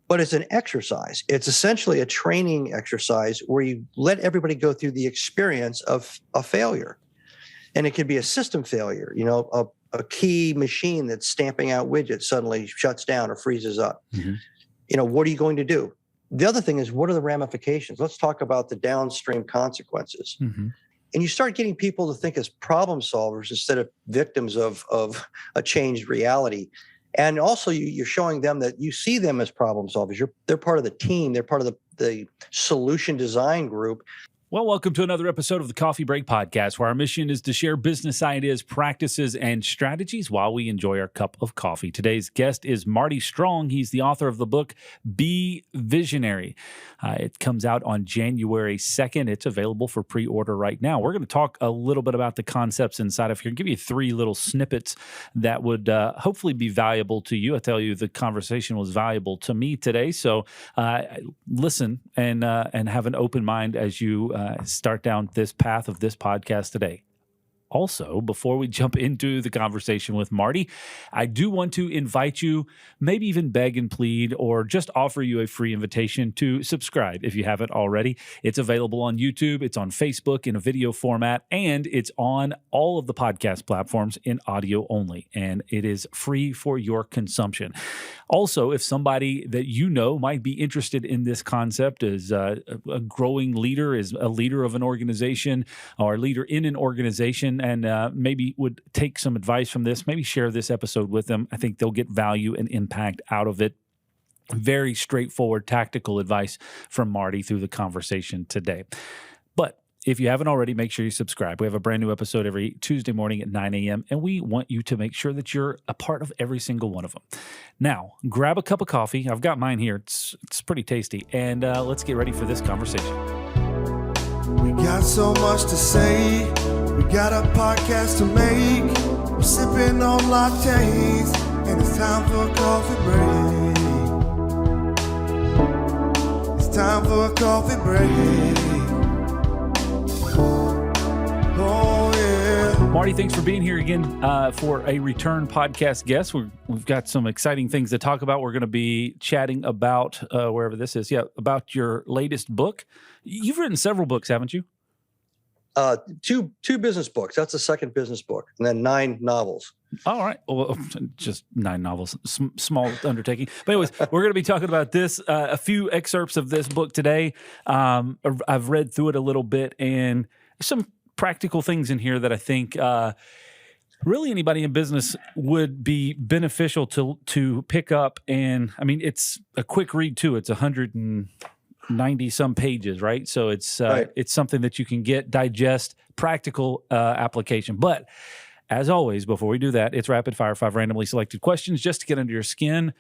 but it's an exercise. It's essentially a training exercise where you let everybody go through the experience of a failure. And it could be a system failure, a key machine that's stamping out widgets suddenly shuts down or freezes up. What are you going to do? The other thing is, what are the ramifications? Let's talk about the downstream consequences. And you start getting people to think as problem solvers instead of victims of a changed reality. And also you're showing them that you see them as problem solvers. They're part of the team. They're part of the solution design group. Well, welcome to another episode of the Coffee Break Podcast, where our mission is to share business ideas, practices, and strategies while we enjoy our cup of coffee. Today's guest is Marty Strong. He's the author of the book, Be Visionary. It comes out on January 2nd. It's available for pre-order right now. We're going to talk a little bit about the concepts inside of here, give you 3 little snippets that would hopefully be valuable to you. I tell you, the conversation was valuable to me today. So listen and have an open mind as you start down this path of this podcast today. Also, before we jump into the conversation with Marty, I do want to invite you, maybe even beg and plead, or just offer you a free invitation to subscribe if you haven't already. It's available on YouTube, it's on Facebook in a video format, and it's on all of the podcast platforms in audio only, and it is free for your consumption. Also, if somebody that you know might be interested in this concept, is a growing leader, is a leader of an organization, or a leader in an organization, and maybe would take some advice from this, maybe share this episode with them. I think they'll get value and impact out of it. Very straightforward, tactical advice from Marty through the conversation today. But if you haven't already, make sure you subscribe. We have a brand new episode every Tuesday morning at 9 a.m., and we want you to make sure that you're a part of every single one of them. Now, grab a cup of coffee. I've got mine here. It's pretty tasty. And let's get ready for this conversation. We got so much to say. We got a podcast to make. We're sipping on lattes, and it's time for a coffee break. It's time for a coffee break. Oh, yeah. Marty, thanks for being here again for a return podcast guest. We've got some exciting things to talk about. We're going to be chatting about, wherever this is, about your latest book. You've written several books, haven't you? Two business books. That's the second business book, and then 9 novels. All right. Well, just 9 novels, small undertaking. But anyways, we're going to be talking about this, a few excerpts of this book today. I've read through it a little bit, and some practical things in here that I think really anybody in business would be beneficial to pick up. And I mean, it's a quick read too. It's 190 some pages, right? So it's right. It's something that you can digest, practical application. But as always, before we do that, it's rapid fire, 5 randomly selected questions just to get under your skin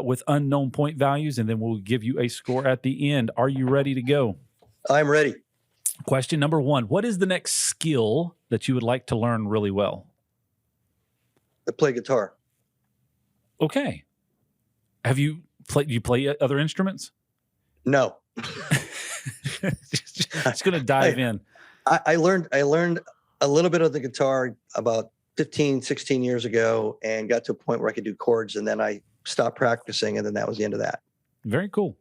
with unknown point values, and then we'll give you a score at the end. Are you ready to go? I'm ready. Question number 1: what is the next skill that you would like to learn really well? I play guitar. Okay. Do you play other instruments? No. Just going to dive in. I learned a little bit of the guitar about 15, 16 years ago, and got to a point where I could do chords, and then I stopped practicing, and then that was the end of that. Very cool.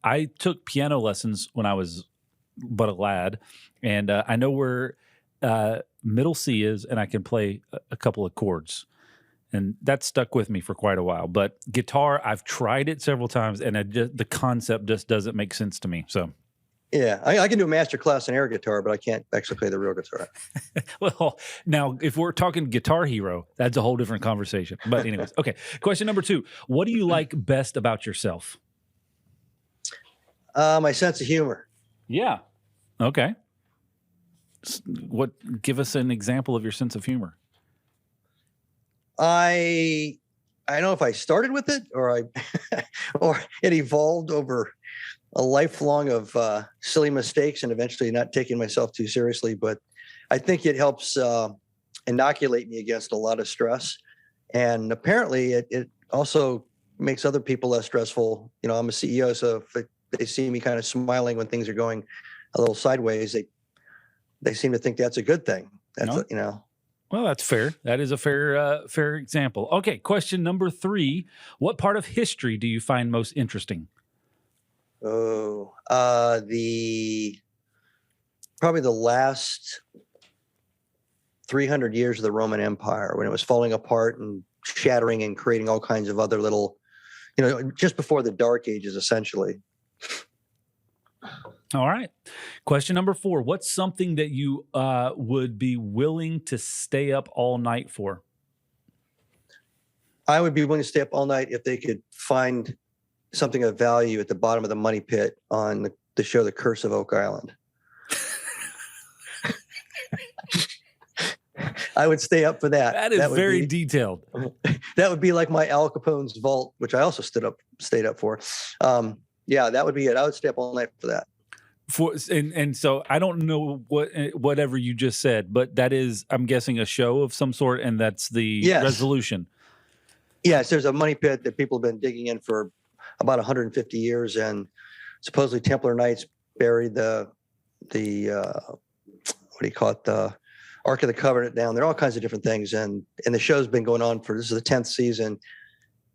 I took piano lessons when I was but a lad, and I know where middle C is, and I can play a couple of chords. And that stuck with me for quite a while. But guitar, I've tried it several times, and the concept just doesn't make sense to me. So, yeah, I can do a master class in air guitar, but I can't actually play the real guitar. Well, now, if we're talking Guitar Hero, that's a whole different conversation. But anyways, okay. Question number 2. What do you like best about yourself? My sense of humor. Yeah. Okay. Give us an example of your sense of humor. I don't know if I started with it or or it evolved over a lifelong of silly mistakes and eventually not taking myself too seriously. But I think it helps inoculate me against a lot of stress. And apparently it also makes other people less stressful. I'm a CEO, so if they see me kind of smiling when things are going a little sideways, they seem to think that's a good thing. That's Well, Well, that's fair. That is a fair example. Okay, question number 3. What part of history do you find most interesting? Probably the last 300 years of the Roman Empire, when it was falling apart and shattering and creating all kinds of other little, just before the Dark Ages, essentially. All right. Question number 4. What's something that you would be willing to stay up all night for? I would be willing to stay up all night if they could find something of value at the bottom of the money pit on the show The Curse of Oak Island. I would stay up for that. That is very detailed. That would be like my Al Capone's vault, which I also stayed up for. Yeah, that would be it. I would stay up all night for that. And so I don't know whatever you just said, but that is, I'm guessing, a show of some sort, and that's the resolution. Yes, there's a money pit that people have been digging in for about 150 years, and supposedly Templar Knights buried the what do you call it, the Ark of the Covenant down there, all kinds of different things, and the show's been going on this is the 10th season,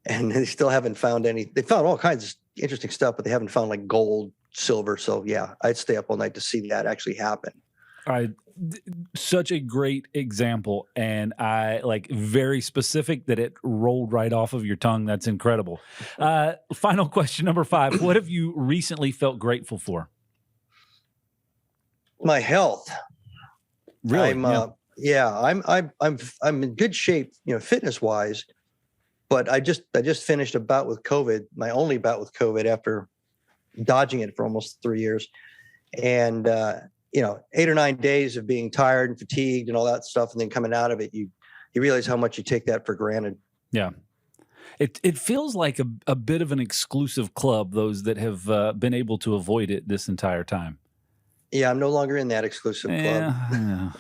and they still haven't found any. They found all kinds of interesting stuff, but they haven't found like gold, silver. So yeah, I'd stay up all night to see that actually happen. Such a great example, and I very specific that it rolled right off of your tongue. That's incredible. Final question number 5. What have you recently felt grateful for? My health. Really? I'm in good shape, fitness wise, but I just finished a bout with COVID, my only bout with COVID after dodging it for almost 3 years. And, 8 or 9 days of being tired and fatigued and all that stuff. And then coming out of it, you realize how much you take that for granted. Yeah. It feels like a bit of an exclusive club, those that have been able to avoid it this entire time. Yeah, I'm no longer in that exclusive club. Yeah.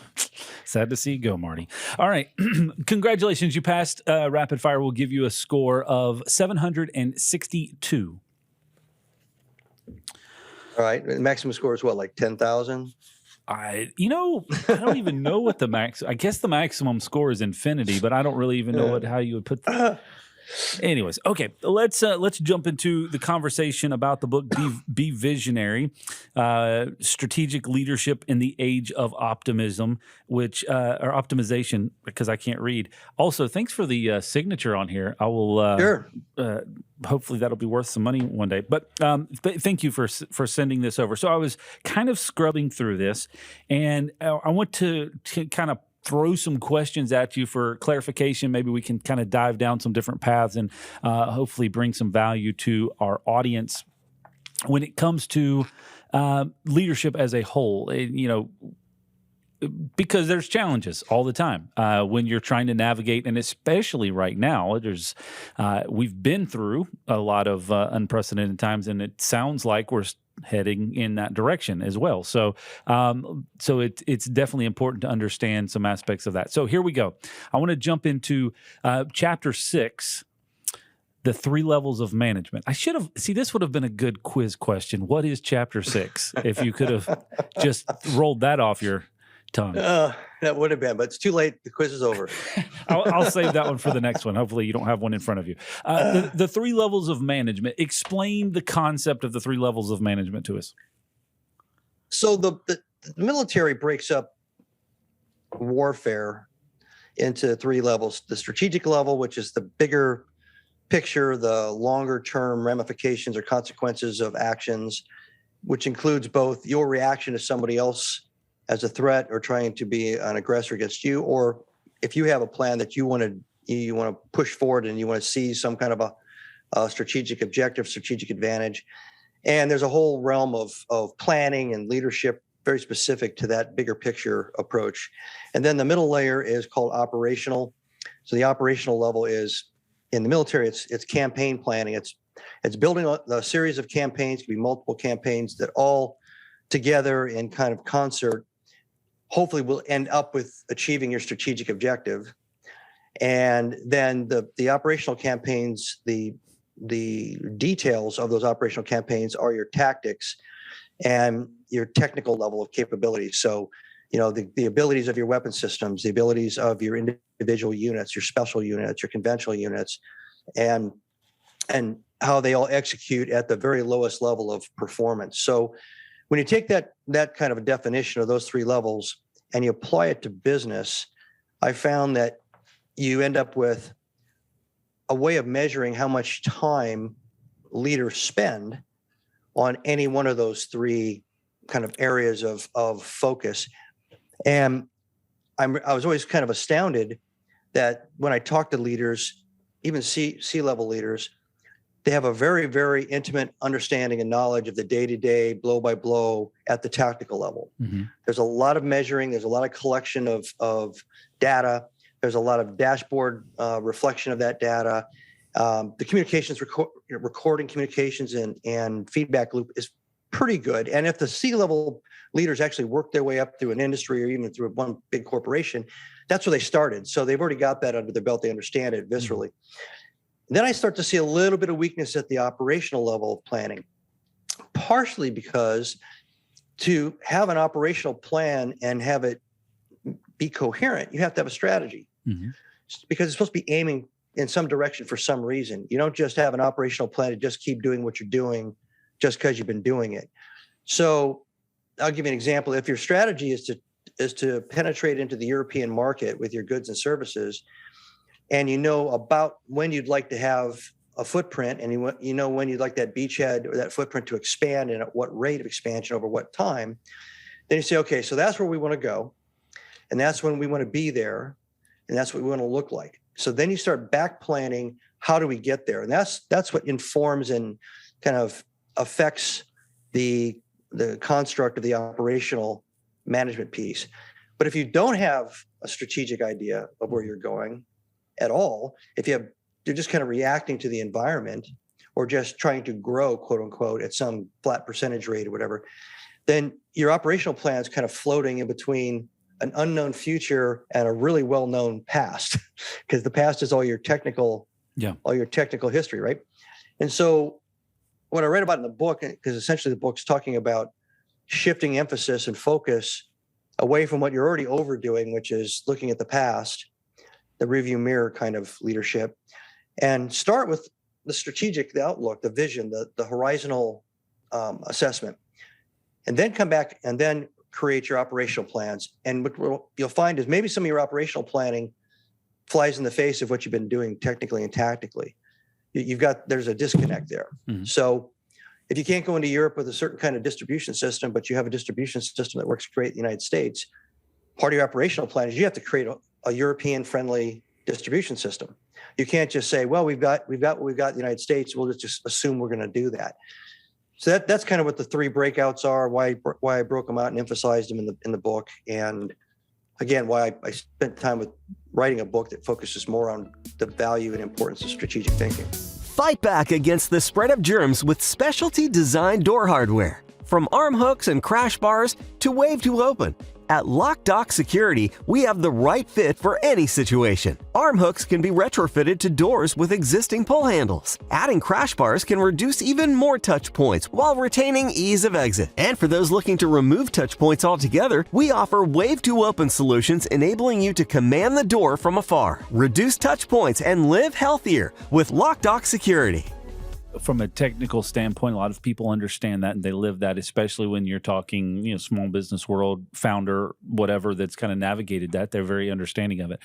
Sad to see you go, Marty. All right. Congratulations. You passed Rapid Fire. We'll give you a score of 762. All right. The maximum score is what, like 10,000? I don't even know what the max. I guess the maximum score is infinity, but I don't really even know how you would put that. Anyways, okay, let's jump into the conversation about the book Be Visionary, Strategic Leadership in the Age of Optimism, or optimization, because I can't read. Also, thanks for the signature on here. I will sure. Hopefully that'll be worth some money one day. But thank you for sending this over. So I was kind of scrubbing through this, and I want to kind of throw some questions at you for clarification. Maybe we can kind of dive down some different paths and hopefully bring some value to our audience when it comes to leadership as a whole. Because there's challenges all the time when you're trying to navigate, and especially right now, we've been through a lot of unprecedented times, and it sounds like we're heading in that direction as well. So it's definitely important to understand some aspects of that. So here we go. I want to jump into chapter 6, the 3 levels of management. This would have been a good quiz question. What is chapter 6? If you could have just rolled that off your tongue. That would have been, but it's too late. The quiz is over. I'll save that one for the next one. Hopefully you don't have one in front of you. The 3 levels of management. Explain the concept of the 3 levels of management to us. So the military breaks up warfare into 3 levels. The strategic level, which is the bigger picture, the longer term ramifications or consequences of actions, which includes both your reaction to somebody else as a threat or trying to be an aggressor against you, or if you have a plan that you want to push forward and you want to seize some kind of a strategic objective, strategic advantage. And there's a whole realm of planning and leadership very specific to that bigger picture approach. And then the middle layer is called operational. So the operational level is, in the military, it's campaign planning. It's building a series of campaigns, could be multiple campaigns that all together in kind of concert hopefully will end up with achieving your strategic objective. And then the operational campaigns, the details of those operational campaigns are your tactics and your technical level of capability. So the abilities of your weapon systems, the abilities of your individual units, your special units, your conventional units, and how they all execute at the very lowest level of performance. So when you take that kind of a definition of those three levels and you apply it to business, I found that you end up with a way of measuring how much time leaders spend on any one of those three kind of areas of focus. And I was always kind of astounded that when I talk to leaders, even C-level leaders, they have a very, very intimate understanding and knowledge of the day-to-day, blow-by-blow at the tactical level. Mm-hmm. There's a lot of measuring. There's a lot of collection of data. There's a lot of dashboard reflection of that data. The communications, recording communications and feedback loop is pretty good. And if the C-level leaders actually work their way up through an industry or even through one big corporation, that's where they started. So they've already got that under their belt. They understand it viscerally. Mm-hmm. Then I start to see a little bit of weakness at the operational level of planning, partially because to have an operational plan and have it be coherent, you have to have a strategy. Mm-hmm. Because it's supposed to be aiming in some direction for some reason. You don't just have an operational plan to just keep doing what you're doing just because you've been doing it. So I'll give you an example. If your strategy is to penetrate into the European market with your goods and services, and you know about when you'd like to have a footprint, and you know when you'd like that beachhead or that footprint to expand and at what rate of expansion over what time, then you say, okay, so that's where we want to go, and that's when we want to be there, and that's what we want to look like. So then you start back planning, how do we get there? And that's what informs and kind of affects the construct of the operational management piece. But if you don't have a strategic idea of where you're going at all, if you're just kind of reacting to the environment or just trying to grow, quote unquote, at some flat percentage rate or whatever, then your operational plan is kind of floating in between an unknown future and a really well-known past, because the past is all your technical history, right? And so what I read about in the book, because essentially the book's talking about shifting emphasis and focus away from what you're already overdoing, which is looking at the past, the rearview mirror kind of leadership, and start with the strategic, the outlook, the vision, the horizontal assessment, and then come back and then create your operational plans. And what you'll find is maybe some of your operational planning flies in the face of what you've been doing technically and tactically. There's a disconnect there. Mm-hmm. So if you can't go into Europe with a certain kind of distribution system, but you have a distribution system that works great in the United States, part of your operational plan is you have to create a European friendly distribution system. You can't just say, well, we've got what we've got in the United States. We'll just assume we're going to do that. So that's kind of what the three breakouts are, why I broke them out and emphasized them in the book. And again, why I spent time with writing a book that focuses more on the value and importance of strategic thinking. Fight back against the spread of germs with specialty designed door hardware. From arm hooks and crash bars to wave to open. At Loc-Doc Security, we have the right fit for any situation. Arm hooks can be retrofitted to doors with existing pull handles. Adding crash bars can reduce even more touch points while retaining ease of exit. And for those looking to remove touch points altogether, we offer wave to open solutions enabling you to command the door from afar. Reduce touch points and live healthier with Loc-Doc Security. From a technical standpoint, a lot of people understand that and they live that, especially when you're talking, small business world, founder, whatever, that's kind of navigated that. They're very understanding of it.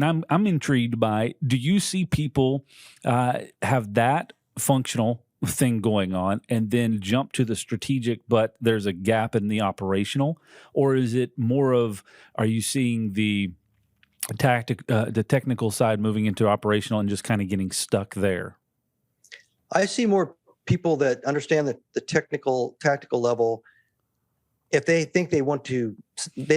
I'm intrigued by, do you see people have that functional thing going on and then jump to the strategic, but there's a gap in the operational? Or is it more of, are you seeing the technical side moving into operational and just kind of getting stuck there? I see more people that understand the tactical level. If they think they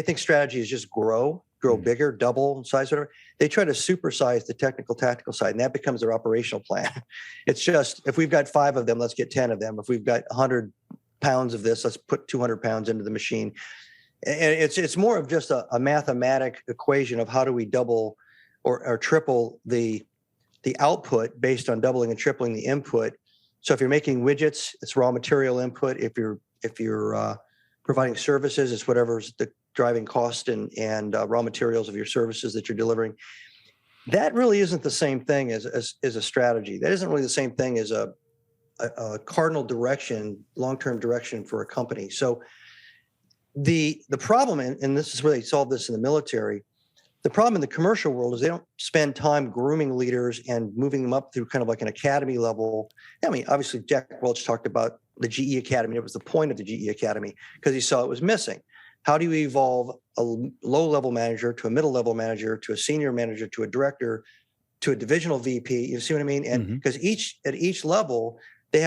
think strategy is just grow bigger, double in size, whatever, they try to supersize the tactical side, and that becomes their operational plan. It's just, if we've got 5 of them, let's get 10 of them. If we've got 100 pounds of this, let's put 200 pounds into the machine. And it's more of just a mathematic equation of how do we double or triple the output based on doubling and tripling the input. So if you're making widgets, it's raw material input. If you're providing services. It's whatever's the driving cost and raw materials of your services that you're delivering. That really isn't the same thing as a strategy. That isn't really the same thing as a cardinal direction, long-term direction for a company. So the problem, and this is where they solve this in the military, the problem in the commercial world is they don't spend time grooming leaders and moving them up through kind of like an academy level. I mean, obviously, Jack Welch talked about the GE Academy. It was the point of the GE Academy because he saw it was missing. How do you evolve a low-level manager to a middle-level manager to a senior manager to a director to a divisional VP? You see what I mean? And because at each level, they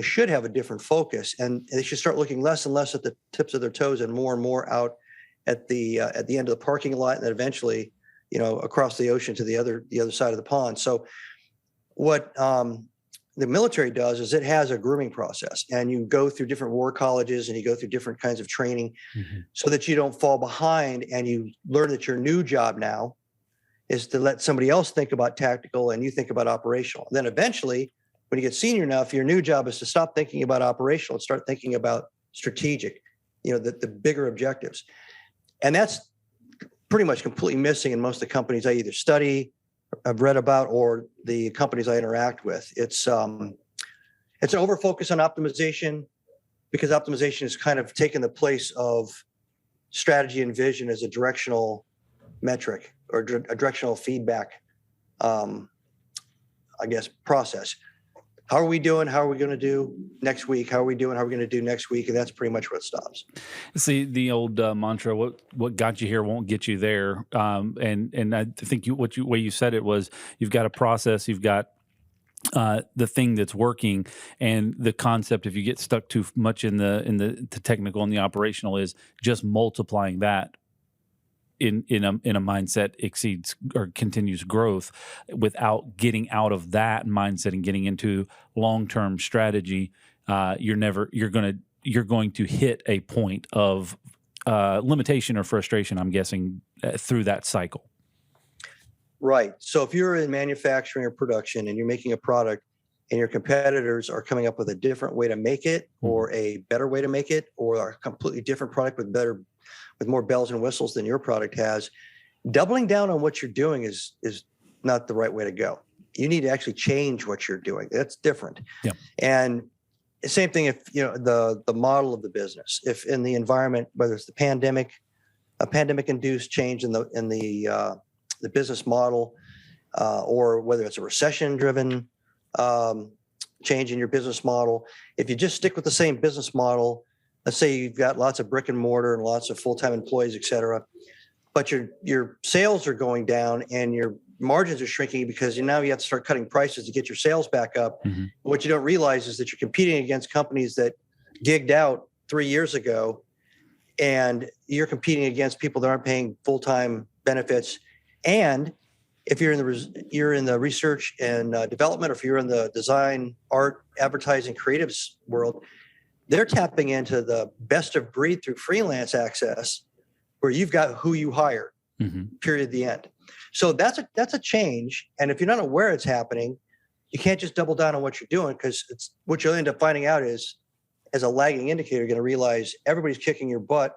should have a different focus, and they should start looking less and less at the tips of their toes and more out at the end of the parking lot, and then eventually, across the ocean to the other side of the pond. So what the military does is it has a grooming process, and you go through different war colleges and you go through different kinds of training so that you don't fall behind, and you learn that your new job now is to let somebody else think about tactical and you think about operational. And then eventually, when you get senior enough, your new job is to stop thinking about operational and start thinking about strategic, the bigger objectives. And that's pretty much completely missing in most of the companies I either study, I've read about, or the companies I interact with. It's an over-focus on optimization because optimization has kind of taken the place of strategy and vision as a directional metric or a directional feedback, process. How are we doing? How are we going to do next week? How are we doing? How are we going to do next week? And that's pretty much where it stops. See, the old mantra, what got you here won't get you there. And I think way you said it was, you've got a process, you've got the thing that's working, and the concept, if you get stuck too much in the technical and the operational, is just multiplying that in a mindset exceeds or continues growth without getting out of that mindset and getting into long-term strategy. You're going to hit a point of limitation or frustration, I'm guessing, through that cycle. Right. So if you're in manufacturing or production and you're making a product and your competitors are coming up with a different way to make it or a better way to make it or a completely different product with more bells and whistles than your product has, doubling down on what you're doing is not the right way to go. You need to actually change what you're doing. That's different. Yeah. And same thing if the model of the business, if in the environment, whether it's a pandemic induced change in the business model, or whether it's a recession driven change in your business model, if you just stick with the same business model, let's say you've got lots of brick and mortar and lots of full-time employees, et cetera, but your sales are going down and your margins are shrinking because now you have to start cutting prices to get your sales back up. What you don't realize is that you're competing against companies that gigged out 3 years ago, and you're competing against people that aren't paying full-time benefits. And if you're in the research and development, or if you're in the design, art, advertising, creatives world, they're tapping into the best of breed through freelance access, where you've got who you hire, period, the end. So that's a change. And if you're not aware it's happening, you can't just double down on what you're doing, because it's what you'll end up finding out is, as a lagging indicator, you're going to realize everybody's kicking your butt.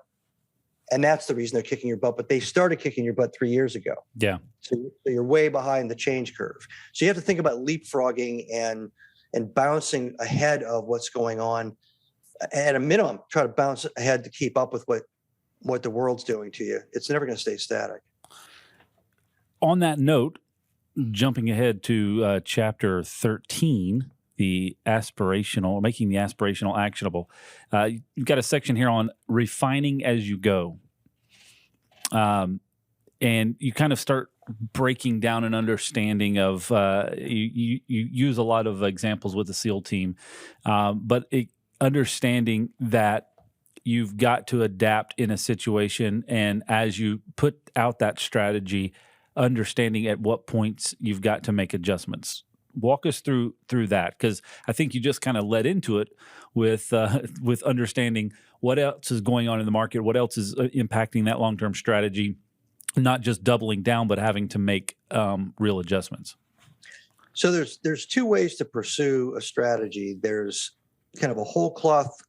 And that's the reason they're kicking your butt, but they started kicking your butt 3 years ago. Yeah. So you're way behind the change curve. So you have to think about leapfrogging and bouncing ahead of what's going on. At a minimum, try to bounce ahead to keep up with what the world's doing to you. It's never going to stay static. On that note, jumping ahead to chapter 13, making the aspirational actionable. You've got a section here on refining as you go. And you kind of start breaking down an understanding of, you use a lot of examples with the SEAL team, but understanding that you've got to adapt in a situation, and as you put out that strategy, understanding at what points you've got to make adjustments. Walk us through that, because I think you just kind of led into it with understanding what else is going on in the market, what else is impacting that long-term strategy, not just doubling down, but having to make real adjustments. So there's two ways to pursue a strategy. There's kind of a whole cloth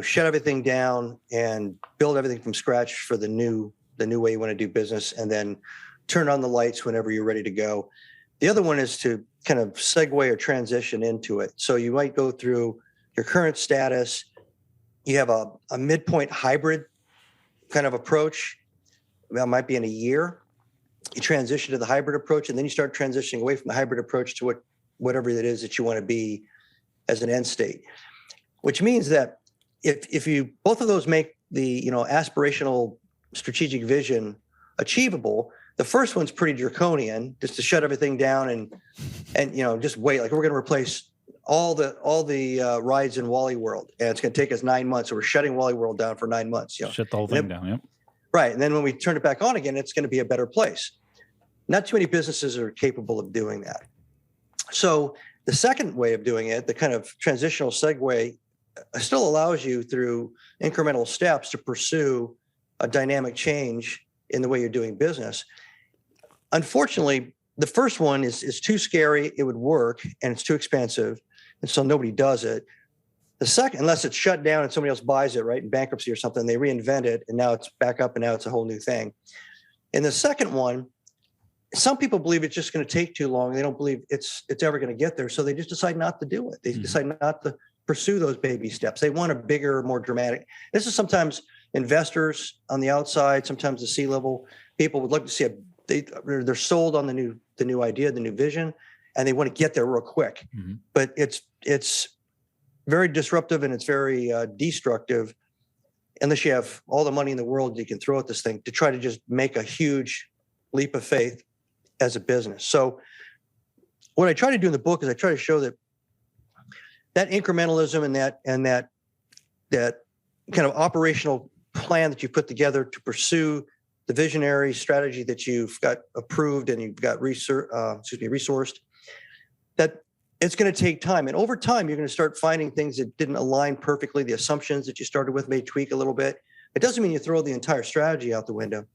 shut everything down and build everything from scratch for the new way you want to do business, and then turn on the lights whenever you're ready to go. The other one is to kind of segue or transition into it. So you might go through your current status. You have a midpoint hybrid kind of approach. That might be in a year. You transition to the hybrid approach, and then you start transitioning away from the hybrid approach to whatever it is that you want to be as an end state. Which means that if you both of those make the aspirational strategic vision achievable, the first one's pretty draconian, just to shut everything down and just wait. Like, we're going to replace all the rides in Wally World, and it's going to take us 9 months. So we're shutting Wally World down for 9 months. Shut the whole thing down. Yep. Right. And then when we turn it back on again, it's going to be a better place. Not too many businesses are capable of doing that. So the second way of doing it, the kind of transitional segue, still allows you through incremental steps to pursue a dynamic change in the way you're doing business. Unfortunately, the first one is too scary. It would work, and it's too expensive, and so nobody does it. The second, unless it's shut down and somebody else buys it, right, in bankruptcy or something, they reinvent it, and now it's back up, and now it's a whole new thing. And the second one, some people believe it's just going to take too long. They don't believe it's ever going to get there, so they just decide not to do it. They decide not to pursue those baby steps. They want a bigger, more dramatic. This is sometimes investors on the outside, sometimes the C-level people would like to see they're sold on the new idea, the new vision, and they want to get there real quick. Mm-hmm. But it's very disruptive, and it's very destructive unless you have all the money in the world you can throw at this thing to try to just make a huge leap of faith as a business. So what I try to do in the book is I try to show that incrementalism and that kind of operational plan that you put together to pursue the visionary strategy that you've got approved and you've got resourced, that it's going to take time. And over time, you're going to start finding things that didn't align perfectly. The assumptions that you started with may tweak a little bit. It doesn't mean you throw the entire strategy out the window.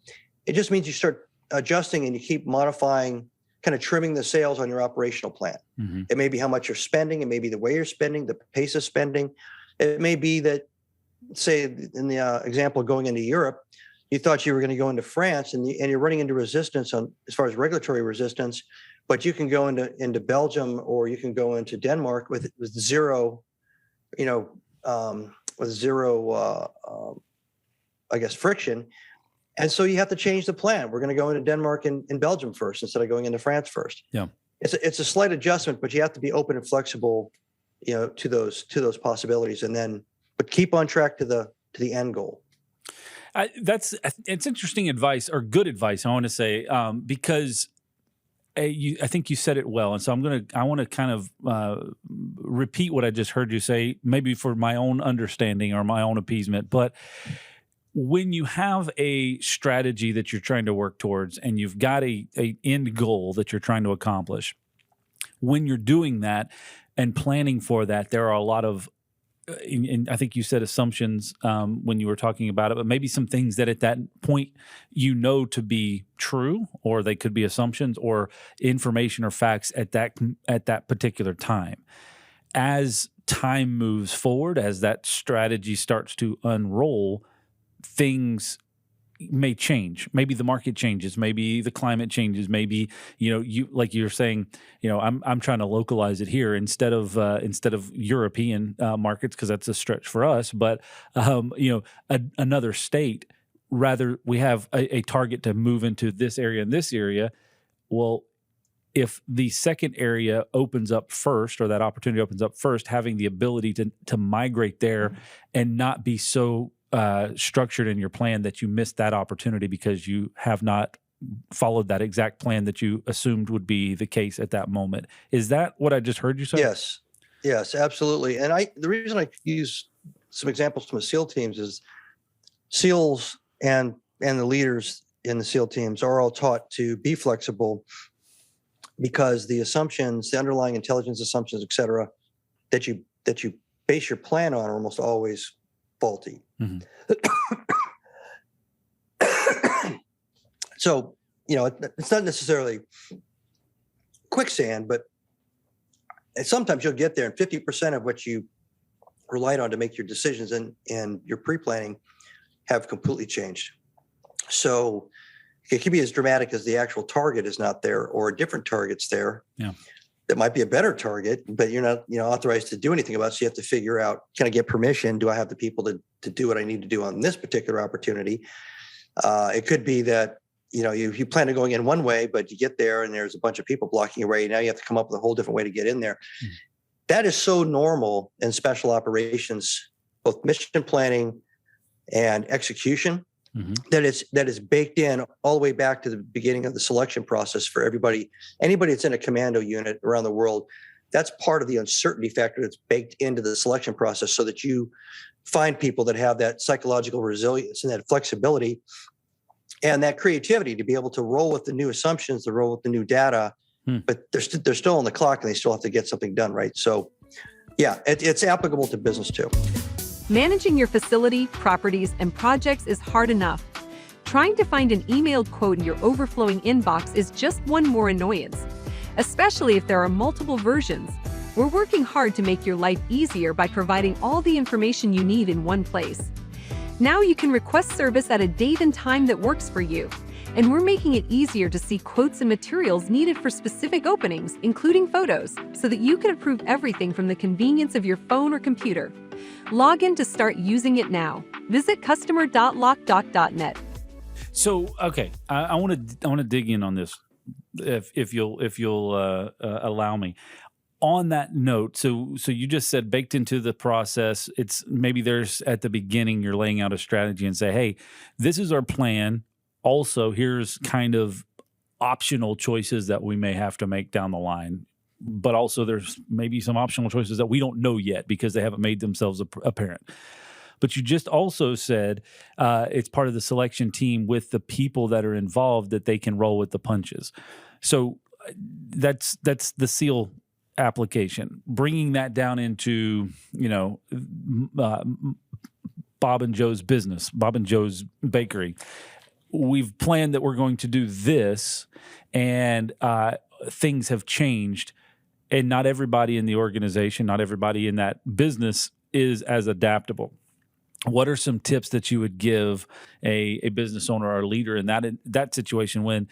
It just means you start adjusting and you keep modifying, kind of trimming the sails on your operational plan. Mm-hmm. It may be how much you're spending. It may be the way you're spending, the pace of spending. It may be that, say, in the example of going into Europe, you thought you were going to go into France, and you're running into resistance as far as regulatory resistance, but you can go into Belgium, or you can go into Denmark with zero, friction. And so you have to change the plan. We're going to go into Denmark and Belgium first instead of going into France first. Yeah, it's a slight adjustment, but you have to be open and flexible, to those possibilities, but keep on track to the end goal. It's interesting advice, or good advice, I want to say, because I think you said it well, and so I want to kind of repeat what I just heard you say, maybe for my own understanding or my own appeasement. But when you have a strategy that you're trying to work towards, and you've got a end goal that you're trying to accomplish, when you're doing that and planning for that, there are a lot of, and I think you said assumptions when you were talking about it, but maybe some things that at that point to be true, or they could be assumptions or information or facts at that particular time. As time moves forward, as that strategy starts to unroll, things may change. Maybe the market changes. Maybe the climate changes. Maybe you, like you're saying, I'm trying to localize it here instead of European markets, because that's a stretch for us. But another state, rather, we have a target to move into this area and this area. Well, if the second area opens up first, or that opportunity opens up first, having the ability to migrate there and not be so structured in your plan that you missed that opportunity because you have not followed that exact plan that you assumed would be the case at that moment. Is that what I just heard you say? Yes, absolutely. And the reason I use some examples from the SEAL teams is SEALs and the leaders in the SEAL teams are all taught to be flexible, because the assumptions, the underlying intelligence assumptions, et cetera, that you base your plan on are almost always faulty. Mm-hmm. So, it's not necessarily quicksand, but sometimes you'll get there, and 50% of what you relied on to make your decisions and your pre-planning have completely changed. So it can be as dramatic as the actual target is not there, or a different target's there. Yeah. That might be a better target, but you're not, authorized to do anything about it. So you have to figure out, can I get permission? Do I have the people to do what I need to do on this particular opportunity? It could be that, you plan on going in one way, but you get there and there's a bunch of people blocking your way. Now you have to come up with a whole different way to get in there. Mm-hmm. That is so normal in special operations, both mission planning and execution, mm-hmm. that is baked in all the way back to the beginning of the selection process for everybody. Anybody that's in a commando unit around the world, that's part of the uncertainty factor that's baked into the selection process, so that you find people that have that psychological resilience and that flexibility and that creativity to be able to roll with the new assumptions, to roll with the new data, but they're still on the clock and they still have to get something done, right? So yeah, it's applicable to business too. Managing your facility, properties, and projects is hard enough. Trying to find an emailed quote in your overflowing inbox is just one more annoyance, especially if there are multiple versions. We're working hard to make your life easier by providing all the information you need in one place. Now you can request service at a date and time that works for you. And we're making it easier to see quotes and materials needed for specific openings, including photos, so that you can approve everything from the convenience of your phone or computer. Log in to start using it now. Visit customer.locdoc.net. So, okay, I want to dig in on this, if you'll allow me. On that note, so you just said baked into the process, it's maybe there's at the beginning you're laying out a strategy and say, hey, this is our plan. Also, here's kind of optional choices that we may have to make down the line. But also there's maybe some optional choices that we don't know yet because they haven't made themselves apparent. But you just also said it's part of the selection team with the people that are involved that they can roll with the punches. So that's the SEAL application. Bringing that down into, Bob and Joe's business, Bob and Joe's bakery. We've planned that we're going to do this, and things have changed. And not everybody in the organization, not everybody in that business is as adaptable. What are some tips that you would give a business owner or a leader in that situation when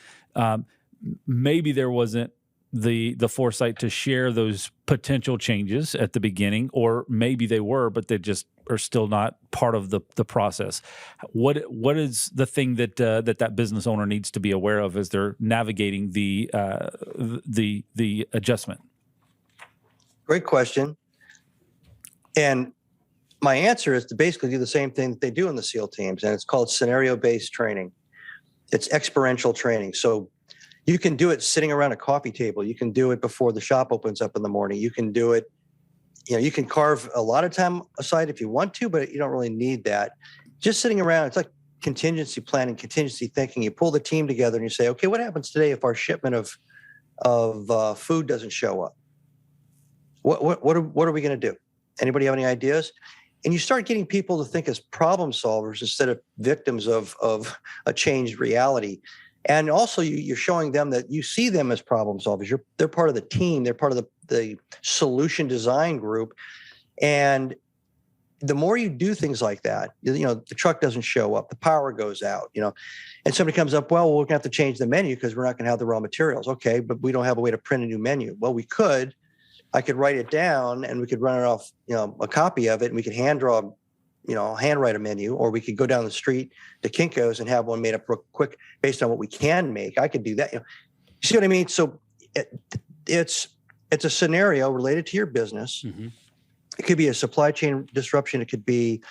maybe there wasn't the foresight to share those potential changes at the beginning, or maybe they were, but they just are still not part of the process? What is the thing that business owner needs to be aware of as they're navigating the adjustment? Great question. And my answer is to basically do the same thing that they do in the SEAL teams, and it's called scenario-based training. It's experiential training. So you can do it sitting around a coffee table. You can do it before the shop opens up in the morning. You can do it, you can carve a lot of time aside if you want to, but you don't really need that. Just sitting around, it's like contingency planning, contingency thinking. You pull the team together and you say, okay, what happens today if our shipment of food doesn't show up? What are we going to do? Anybody have any ideas? And you start getting people to think as problem solvers instead of victims of a changed reality. And also you're showing them that you see them as problem solvers. They're part of the team. They're part of the solution design group. And the more you do things like that, the truck doesn't show up, the power goes out, and somebody comes up, well, we're going to have to change the menu because we're not going to have the raw materials. Okay, but we don't have a way to print a new menu. Well, I could write it down and we could run it off, a copy of it, and we could handwrite a menu, or we could go down the street to Kinko's and have one made up real quick based on what we can make. I could do that. You see what I mean? So it's a scenario related to your business. Mm-hmm. It could be a supply chain disruption. It could be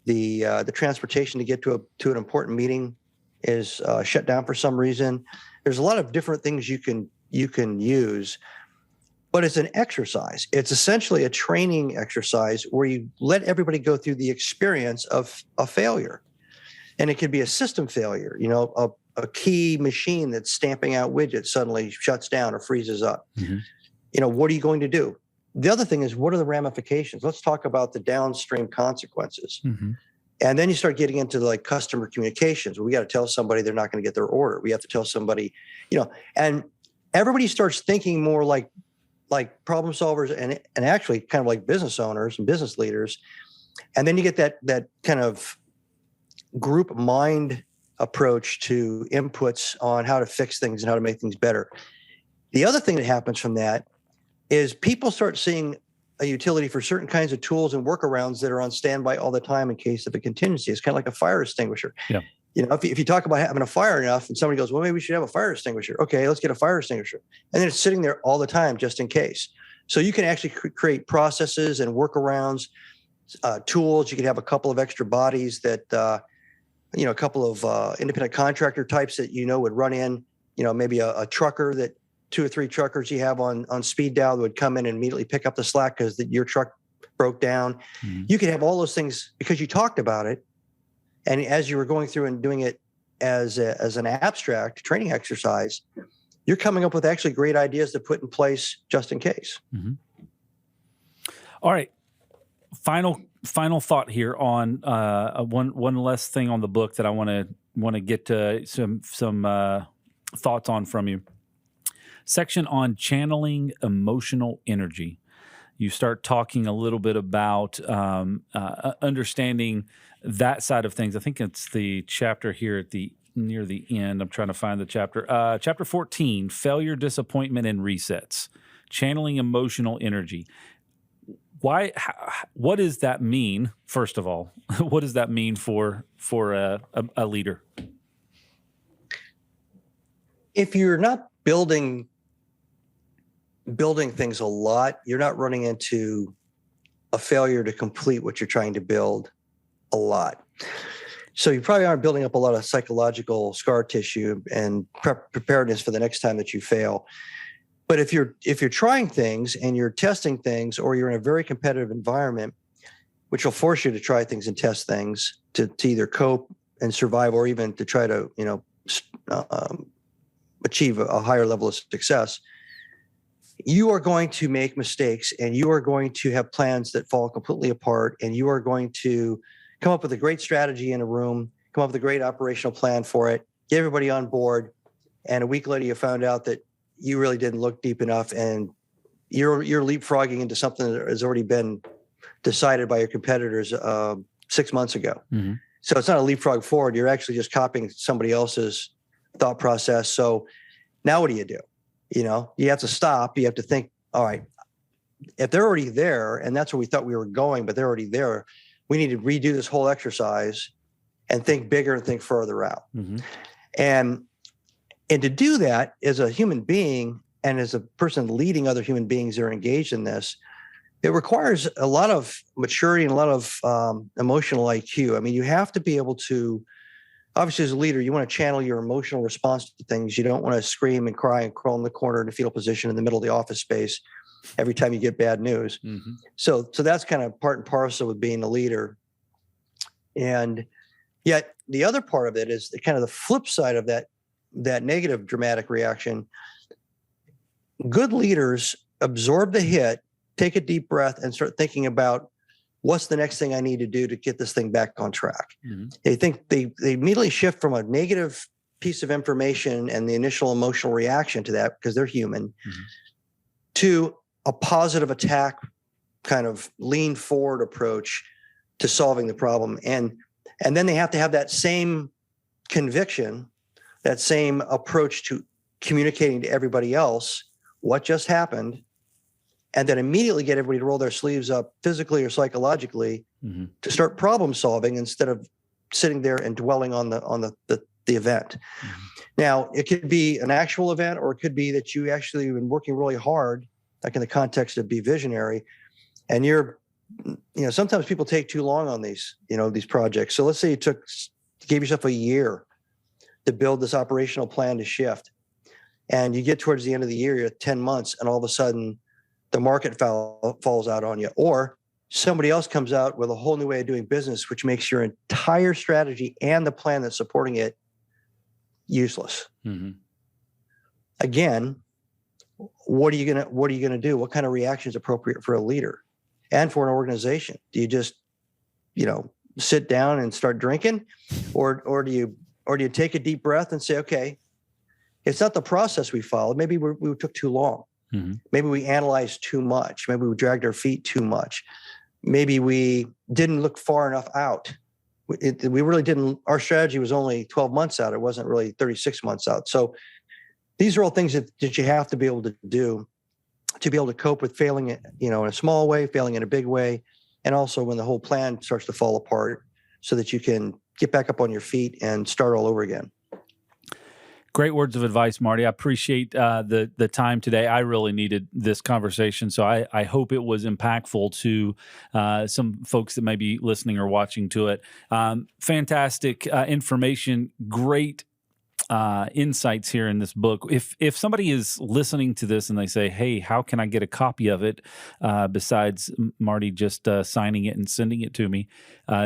the transportation to get to an important meeting is shut down for some reason. There's a lot of different things you can use. But it's an exercise. It's essentially a training exercise where you let everybody go through the experience of a failure. And it could be a system failure, a key machine that's stamping out widgets suddenly shuts down or freezes up. Mm-hmm. What are you going to do? The other thing is, what are the ramifications? Let's talk about the downstream consequences. Mm-hmm. And then you start getting into like customer communications. We got to tell somebody they're not going to get their order. We have to tell somebody, and everybody starts thinking more like like problem solvers and actually kind of like business owners and business leaders. And then you get that kind of group mind approach to inputs on how to fix things and how to make things better. The other thing that happens from that is people start seeing a utility for certain kinds of tools and workarounds that are on standby all the time in case of a contingency. It's kind of like a fire extinguisher. Yeah. You know, if you talk about having a fire enough and somebody goes, well, maybe we should have a fire extinguisher. Okay, let's get a fire extinguisher. And then it's sitting there all the time just in case. So you can actually create processes and workarounds, tools. You can have a couple of extra bodies that, a couple of independent contractor types that, would run in, maybe a trucker that 2 or 3 truckers you have on speed dial that would come in and immediately pick up the slack because your truck broke down. Mm-hmm. You could have all those things because you talked about it. And as you were going through and doing it as an abstract training exercise, you're coming up with actually great ideas to put in place just in case. Mm-hmm. All right. Final thought here on one less thing on the book that I want to get to some thoughts on from you. Section on channeling emotional energy. You start talking a little bit about understanding that side of things. I think it's the chapter here near the end. I'm trying to find the chapter. Chapter 14, Failure, Disappointment, and Resets. Channeling emotional energy. Why? What does that mean? First of all, what does that mean for a leader? If you're not building things a lot, you're not running into a failure to complete what you're trying to build a lot. So you probably aren't building up a lot of psychological scar tissue and preparedness for the next time that you fail. But if you're trying things and you're testing things, or you're in a very competitive environment, which will force you to try things and test things to either cope and survive, or even to try to achieve a higher level of success, you are going to make mistakes, and you are going to have plans that fall completely apart, and you are going to come up with a great strategy in a room, come up with a great operational plan for it, get everybody on board, and a week later you found out that you really didn't look deep enough, and you're leapfrogging into something that has already been decided by your competitors 6 months ago. Mm-hmm. So it's not a leapfrog forward. You're actually just copying somebody else's thought process. So now what do? You have to stop. You have to think, all right, if they're already there and that's where we thought we were going, but they're already there, we need to redo this whole exercise and think bigger and think further out. Mm-hmm. And to do that as a human being and as a person leading other human beings that are engaged in this, it requires a lot of maturity and a lot of emotional IQ. I mean, you have to be able to, obviously as a leader, you want to channel your emotional response to things. You don't want to scream and cry and crawl in the corner in a fetal position in the middle of the office space every time you get bad news. Mm-hmm. So that's kind of part and parcel with being a leader. And yet the other part of it is the kind of the flip side of that negative dramatic reaction. Good leaders absorb the hit, take a deep breath, and start thinking about what's the next thing I need to do to get this thing back on track. Mm-hmm. They think they immediately shift from a negative piece of information and the initial emotional reaction to that, because they're human, mm-hmm. to a positive attack, kind of lean forward approach to solving the problem. And then they have to have that same conviction, that same approach to communicating to everybody else what just happened, and then immediately get everybody to roll their sleeves up physically or psychologically, mm-hmm. to start problem solving instead of sitting there and dwelling on the event. Mm-hmm. Now, it could be an actual event, or it could be that you actually have been working really hard, like in the context of Be Visionary, and sometimes people take too long on these projects. So let's say you gave yourself a year to build this operational plan to shift, and you get towards the end of the year, you're at 10 months, and all of a sudden the market falls out on you, or somebody else comes out with a whole new way of doing business, which makes your entire strategy and the plan that's supporting it useless. Mm-hmm. Again, what are you gonna do? What kind of reaction is appropriate for a leader and for an organization? Do you just, sit down and start drinking, or do you take a deep breath and say, okay, it's not the process we followed. Maybe we took too long. Maybe we analyzed too much. Maybe we dragged our feet too much. Maybe we didn't look far enough out. We really didn't. Our strategy was only 12 months out. It wasn't really 36 months out. So these are all things that you have to be able to do to be able to cope with failing, in a small way, failing in a big way, and also when the whole plan starts to fall apart, so that you can get back up on your feet and start all over again. Great words of advice, Marty. I appreciate the time today. I really needed this conversation, so I hope it was impactful to some folks that may be listening or watching to it. Fantastic information, great insights here in this book. If somebody is listening to this and they say, "Hey, how can I get a copy of it?" Besides Marty just signing it and sending it to me,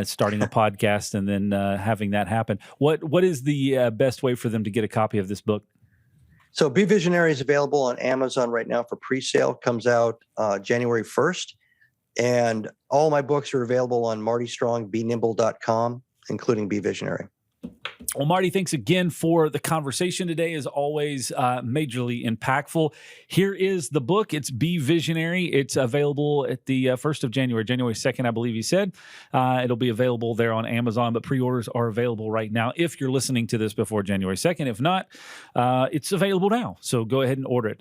starting a podcast and then having that happen, what is the best way for them to get a copy of this book? So, Be Visionary is available on Amazon right now for pre-sale. Comes out January 1st, and all my books are available on martystrongbenimble.com, including Be Visionary. Well, Marty, thanks again for the conversation today. As always, majorly impactful. Here is the book. It's Be Visionary. It's available at the 1st of January, January 2nd, I believe you said. It'll be available there on Amazon, but pre-orders are available right now if you're listening to this before January 2nd. If not, it's available now. So go ahead and order it.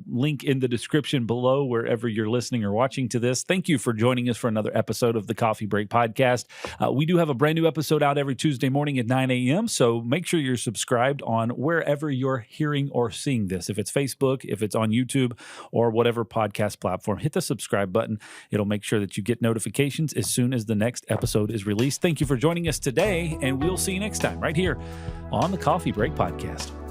Link in the description below wherever you're listening or watching to this. Thank you for joining us for another episode of the Coffee Break Podcast. We do have a brand new episode out every Tuesday morning at 9 a.m., so make sure you're subscribed on wherever you're hearing or seeing this. If it's Facebook, if it's on YouTube, or whatever podcast platform, hit the subscribe button. It'll make sure that you get notifications as soon as the next episode is released. Thank you for joining us today, and we'll see you next time right here on the Coffee Break Podcast.